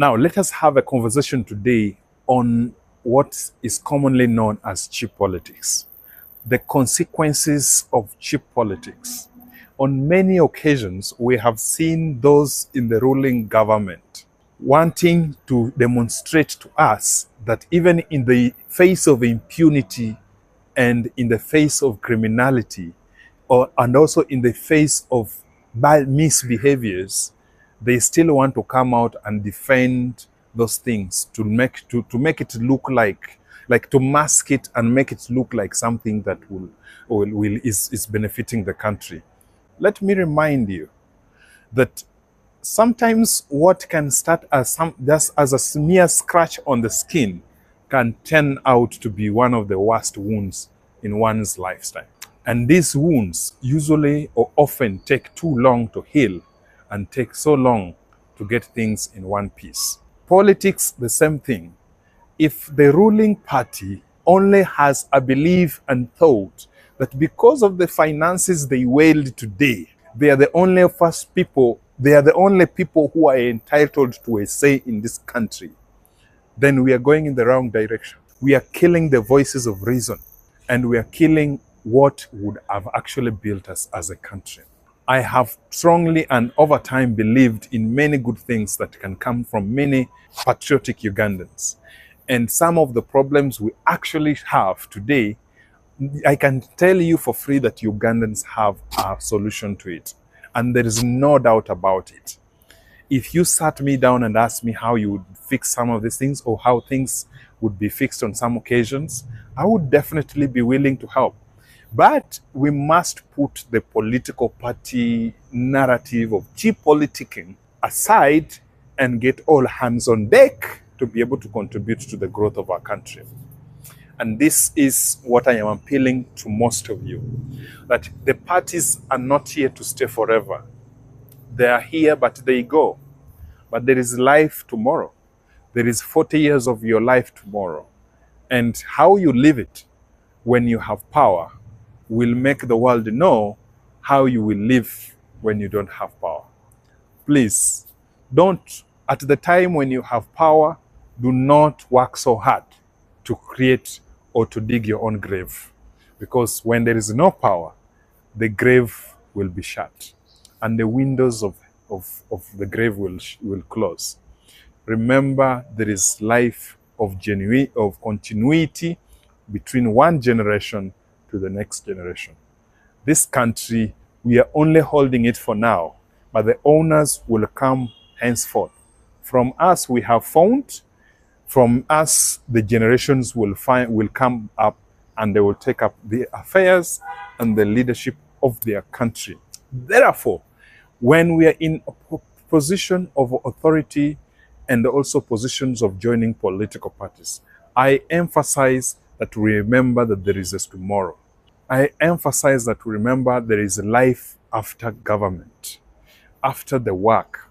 Now, let us have a conversation today on what is commonly known as cheap politics, the consequences of cheap politics. On many occasions, we have seen those in the ruling government wanting to demonstrate to us that even in the face of impunity and in the face of criminality, and also in the face of bad misbehaviors, they still want to come out and defend those things to make it look like to mask it and make it look like something that is benefiting the country. Let me remind you that sometimes what can start as just as a mere scratch on the skin can turn out to be one of the worst wounds in one's lifetime. And these wounds usually or often take too long to heal and take so long to get things in one piece. Politics, the same thing. If the ruling party only has a belief and thought that because of the finances they wield today, they are the only people who are entitled to a say in this country, then we are going in the wrong direction. We are killing the voices of reason, and we are killing what would have actually built us as a country. I have strongly and over time believed in many good things that can come from many patriotic Ugandans. And some of the problems we actually have today, I can tell you for free that Ugandans have a solution to it. And there is no doubt about it. If you sat me down and asked me how you would fix some of these things or how things would be fixed on some occasions, I would definitely be willing to help. But we must put the political party narrative of cheap politicking aside and get all hands on deck to be able to contribute to the growth of our country. And this is what I am appealing to most of you, that the parties are not here to stay forever. They are here, but they go. But there is life tomorrow. There is 40 years of your life tomorrow. And how you live it when you have power will make the world know how you will live when you don't have power. Please, don't, at the time when you have power, do not work so hard to create or to dig your own grave. Because when there is no power, the grave will be shut and the windows of the grave will close. Remember, there is life of continuity between one generation to the next generation. This country, we are only holding it for now, but the owners will come henceforth. From us, we have found. From us, the generations will come up and they will take up the affairs and the leadership of their country. Therefore, when we are in a position of authority and also positions of joining political parties, I emphasize that we remember that there is a tomorrow. I emphasize that we remember there is a life after government, after the work.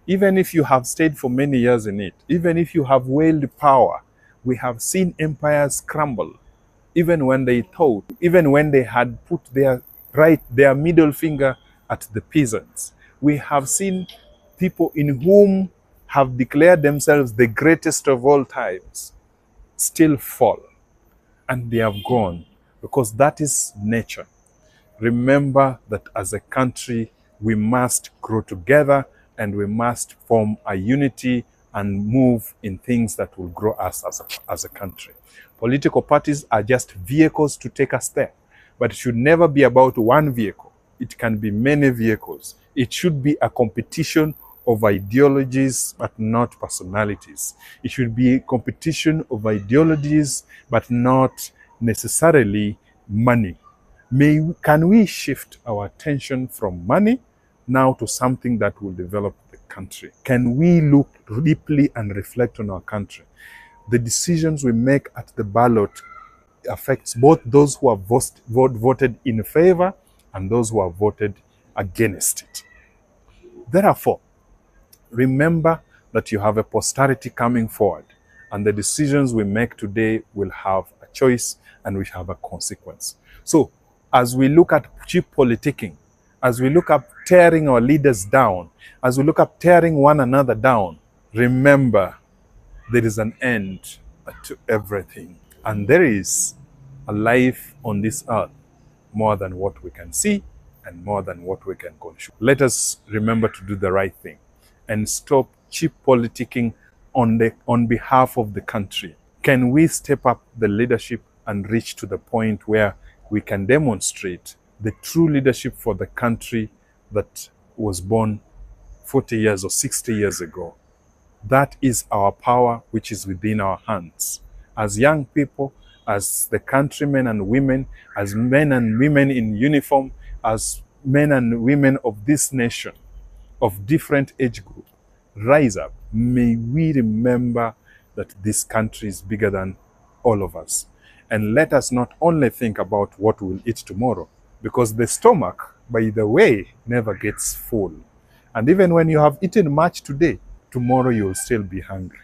Even if you have stayed for many years in it, even if you have wielded power, we have seen empires crumble, even when they thought, even when they had put their middle finger at the peasants. We have seen people in whom have declared themselves the greatest of all times still fall, and they have gone, because that is nature. Remember that as a country, we must grow together and we must form a unity and move in things that will grow us as a country. Political parties are just vehicles to take us there, but it should never be about one vehicle. It can be many vehicles. It should be a competition of ideologies, but not personalities. It should be a competition of ideologies, but not necessarily money. Can we shift our attention from money now to something that will develop the country? Can we look deeply and reflect on our country? The decisions we make at the ballot affects both those who have voted in favor and those who have voted against it. Therefore, remember that you have a posterity coming forward, and the decisions we make today will have a choice and will have a consequence. So, as we look at cheap politicking, as we look at tearing our leaders down, as we look at tearing one another down, Remember, there is an end to everything, and there is a life on this earth more than what we can see and more than what we can consume. Let us remember to do the right thing and stop cheap politicking on behalf of the country. Can we step up the leadership and reach to the point where we can demonstrate the true leadership for the country that was born 40 years or 60 years ago? That is our power, which is within our hands. As young people, as the countrymen and women, as men and women in uniform, as men and women of this nation, of different age group, rise up. May we remember that this country is bigger than all of us. And let us not only think about what we'll eat tomorrow, because the stomach, by the way, never gets full. And even when you have eaten much today, tomorrow you will still be hungry.